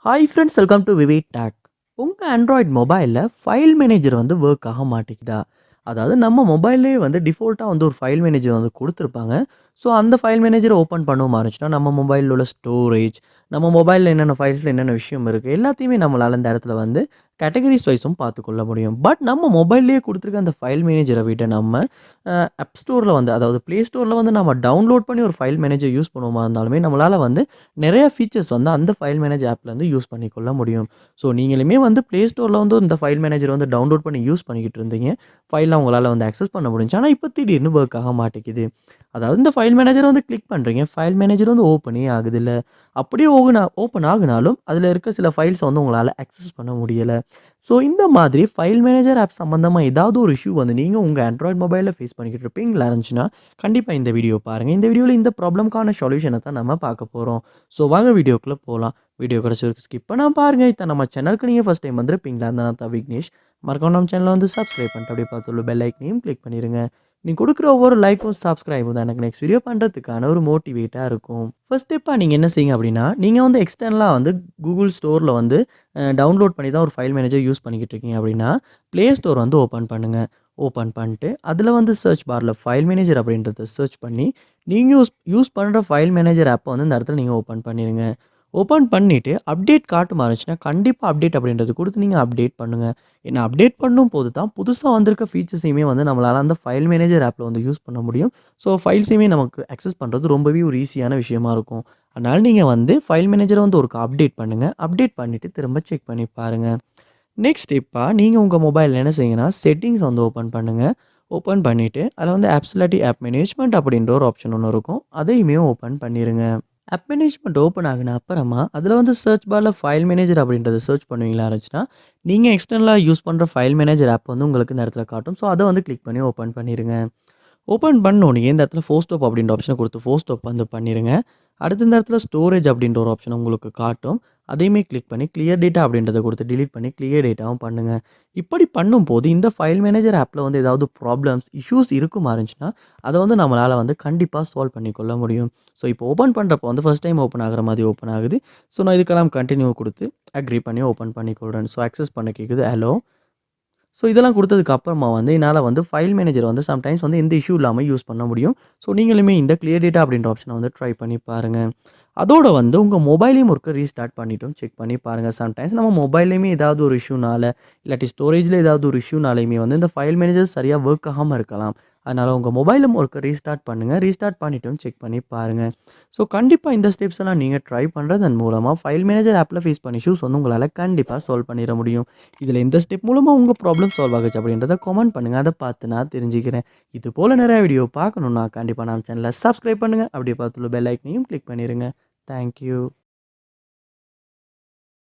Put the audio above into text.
Hi friends, welcome to VividTech. உங்கள் Android மொபைலில் file manager வந்து ஒர்க் ஆக மாட்டேங்குதா? அதாவது நம்ம மொபைல்லே வந்து டிஃபால்ட்டாக வந்து ஒரு ஃபைல் மேனேஜர் வந்து கொடுத்துருப்பாங்க. ஸோ அந்த ஃபைல் மேனேஜரை ஓப்பன் பண்ணவும் ஆரம்பிச்சுன்னா நம்ம மொபைலில் உள்ள ஸ்டோரேஜ், நம்ம மொபைலில் என்னென்ன ஃபைல்ஸில் என்னென்ன விஷயம் இருக்குது எல்லாத்தையுமே நம்மளால் இந்த இடத்துல வந்து கேட்டகரிஸ் வைஸும் பார்த்துக்கொள்ள முடியும். பட் நம்ம மொபைல்லேயே கொடுத்துருக்க அந்த ஃபைல் மேனேஜரை விட நம்ம ஆப் ஸ்டோரில் வந்து, அதாவது ப்ளே ஸ்டோரில் வந்து நம்ம டவுன்லோட் பண்ணி ஒரு ஃபைல் மேனேஜர் யூஸ் பண்ணுவோமா இருந்தாலுமே நம்மளால் வந்து நிறைய ஃபீச்சர்ஸ் வந்து அந்த ஃபைல் மேனேஜர் ஆப்ல வந்து யூஸ் பண்ணிக்கொள்ள முடியும். ஸோ நீங்களுமே வந்து ப்ளே ஸ்டோரில் வந்து இந்த ஃபைல் மேனேஜர் வந்து டவுன்லோட் பண்ணி யூஸ் பண்ணிக்கிட்டு இருந்தீங்க. ஃபைல்லாம் உங்களால் வந்து அக்சஸ் பண்ண முடிஞ்சுச்சு. ஆனால் இப்போ திடீர்னு ஒர்க் ஆக மாட்டேங்குது. அதாவது இந்த ஃபைல் மேனேஜரை வந்து கிளிக் பண்ணுறீங்க. ஃபைல் மேனேஜர் வந்து ஓப்பனே ஆகுதில்ல. அப்படியே ஓப்பன் ஆகுனாலும் அதில் இருக்க சில ஃபைல்ஸை வந்து உங்களால் அக்சஸ் பண்ண முடியலை. ஸோ இந்த மாதிரி ஃபைல் மேனேஜர் ஆப் சம்மந்தமாக ஏதாவது ஒரு இஷ்யூ வந்து நீங்கள் உங்கள் ஆண்ட்ராய்ட் மொபைலில் ஃபேஸ் பண்ணிக்கிட்டு இருப்பீங்களா இருந்துச்சுன்னா கண்டிப்பாக இந்த வீடியோ பாருங்கள். இந்த வீடியோவில் இந்த ப்ராப்ளம்க்கான சொல்யூஷனை தான் நம்ம பார்க்க போகிறோம். ஸோ வாங்க வீடியோக்குள்ளே போகலாம். வீடியோ கடைசி வரைக்கும் ஸ்கிப் பண்ணாமல் பாருங்கள். இதை நம்ம சேனலுக்கு நீங்கள் ஃபஸ்ட் டைம் வந்திருப்பீங்களா இருந்தால் நான் தான் விக்னேஷ். மறக்காம நம்ம சேனலை வந்து சப்ஸ்கிரைப் பண்ணிட்டு அப்படியே பார்த்துள்ள பெல் ஐக்கனையும் கிளிக் பண்ணிடுங்க. நீ கொடுக்குற ஒவ்வொரு லைக்கும் சப்ஸ்கிரைபும் தான் எனக்கு நெக்ஸ்ட் வீடியோ பண்ணுறதுக்கான ஒரு மோட்டிவேட்டாக இருக்கும். ஃபர்ஸ்ட் ஸ்டெப்பாக நீங்கள் என்ன செய்யுங்க அப்படின்னா, நீங்கள் வந்து எக்ஸ்டர்னலாக வந்து கூகுள் ஸ்டோரில் வந்து டவுன்லோட் பண்ணி தான் ஒரு ஃபைல் மேனேஜர் யூஸ் பண்ணிக்கிட்டு இருக்கீங்க அப்படின்னா, ப்ளே ஸ்டோர் வந்து ஓப்பன் பண்ணுங்கள். ஓப்பன் பண்ணிட்டு அதில் வந்து சர்ச் பாரில் ஃபைல் மேனேஜர் அப்படின்றத சர்ச் பண்ணி நீங்கள் யூஸ் பண்ணுற ஃபைல் மேனேஜர் ஆப்பை வந்து இந்த இடத்துல நீங்கள் ஓப்பன் பண்ணிடுங்க. ஓப்பன் பண்ணிவிட்டு அப்டேட் காட்டுமா இருந்துச்சுன்னா கண்டிப்பாக அப்டேட் அப்படின்றது கொடுத்து நீங்கள் அப்டேட் பண்ணுங்கள். ஏன்னா அப்டேட் பண்ணும் போது தான் புதுசாக வந்திருக்க ஃபீச்சர்ஸையுமே வந்து நம்மளால் அந்த ஃபைல் மேனேஜர் ஆப்பில் வந்து யூஸ் பண்ண முடியும். ஸோ ஃபைல்ஸையுமே நமக்கு அக்சஸ் பண்ணுறது ரொம்பவே ஒரு ஈஸியான விஷயமா இருக்கும். அதனால் நீங்கள் வந்து ஃபைல் மேனேஜரை வந்து ஒரு அப்டேட் பண்ணுங்கள். அப்டேட் பண்ணிவிட்டு திரும்ப செக் பண்ணி பாருங்கள். நெக்ஸ்ட் ஸ்டெப்பாக நீங்கள் உங்கள் மொபைலில் என்ன செய்யுங்கன்னா செட்டிங்ஸ் வந்து ஓப்பன் பண்ணுங்கள். ஓப்பன் பண்ணிவிட்டு அதில் வந்து ஆப்ஸ் இல்லாட்டி ஆப் மேனேஜ்மெண்ட் அப்படின்ற ஒரு ஆப்ஷன் ஒன்று இருக்கும். அதையுமே ஓப்பன் பண்ணிடுங்க. ஆப் மேனேஜ்மெண்ட் ஓப்பன் ஆகுன அப்புறமா அதில் வந்து சர்ச் பாரில் ஃபைல் மேனேஜர் அப்படின்றத சர்ச் பண்ணுவீங்களா இருந்துச்சுன்னா நீங்கள் எக்ஸ்டர்னலாக யூஸ் பண்ணுற ஃபைல் மேனேஜர் ஆப் வந்து உங்களுக்கு இந்த இடத்துல காட்டும். ஸோ அதை வந்து கிளிக் பண்ணி ஓப்பன் பண்ணிடுங்க. ஓப்பன் பண்ணோன்னே இந்த இடத்துல ஃபோஸ்டோப் அப்படின்ற ஆப்ஷனை கொடுத்து ஃபோஸ்டோப் வந்து பண்ணிடுங்க. அடுத்து இந்த இடத்துல ஸ்டோரேஜ் அப்படின்ற ஒரு ஆப்ஷன் உங்களுக்கு காட்டும். அதையுமே கிளிக் பண்ணி கிளியர் டேட்டா அப்படின்றத கொடுத்து டிலீட் பண்ணி கிளியர் டேட்டாவும் பண்ணுங்கள். இப்படி பண்ணும்போது இந்த ஃபைல் மேனேஜர் ஆப்பில் வந்து ஏதாவது ப்ராப்ளம்ஸ், இஷ்யூஸ் இருக்குமா இருந்துச்சுன்னா அதை வந்து நம்மளால் வந்து கண்டிப்பாக சால்வ் பண்ணிக்கொள்ள முடியும். ஸோ இப்போ ஓப்பன் பண்ணுறப்போ வந்து ஃபஸ்ட் டைம் ஓப்பன் ஆகிற மாதிரி ஓப்பன் ஆகுது. ஸோ நான் இதுக்கெல்லாம் கண்டினியூ கொடுத்து அக்ரி பண்ணி ஓப்பன் பண்ணிக்கொள்கிறேன். ஸோ அக்சஸ் பண்ண கேட்குது ஹலோ. ஸோ இதெல்லாம் கொடுத்ததுக்கு அப்புறமா வந்து என்னால் வந்து ஃபைல் மேனேஜர் வந்து சம்டைம்ஸ் வந்து எந்த இஷ்யூ இல்லாமல் யூஸ் பண்ண முடியும். ஸோ நீங்களுமே இந்த கிளியர் டேட்டா அப்படின்ற ஆப்ஷனை வந்து ட்ரை பண்ணி பாருங்கள். அதோட வந்து உங்கள் மொபைலையும் ஒருக்க ரீஸ்டார்ட் பண்ணிட்டும் செக் பண்ணி பாருங்கள். சம்டைம்ஸ் நம்ம மொபைல்லையுமே ஏதாவது ஒரு இஷ்யூனால இல்லாட்டி ஸ்டோரேஜில் ஏதாவது ஒரு இஷ்யூனாலையுமே வந்து இந்த ஃபைல் மேனேஜர் சரியாக ஒர்க் ஆகாமல் இருக்கலாம். அதனால் உங்கள் மொபைலும் ஒருக்க ரீஸ்டார்ட் பண்ணுங்கள். ரீஸ்டார்ட் பண்ணிட்டும் செக் பண்ணி பாருங்கள். ஸோ கண்டிப்பாக இந்த ஸ்டெப்ஸ் எல்லாம் நீங்கள் ட்ரை பண்ணுறதன் மூலமாக ஃபைல் மேனேஜர் ஆப்பில் ஃபேஸ் பண்ண இஷ்யூஸ் வந்து உங்களால் கண்டிப்பாக சால்வ் பண்ணிட முடியும். இதில் இந்த ஸ்டெப் மூலமாக உங்கள் ப்ராப்ளம் சால்வ் ஆகுச்சு அப்படின்றத கமெண்ட் பண்ணுங்கள். அதை பார்த்து நான் தெரிஞ்சுக்கிறேன். இது போல் நிறையா வீடியோ பார்க்கணுன்னா கண்டிப்பாக நம்ம சேனலை சப்ஸ்கிரைப் பண்ணுங்கள். அப்படியே பார்த்துள்ள பெல் ஐக்கனையும் கிளிக் பண்ணிடுங்க. தேங்க்யூ.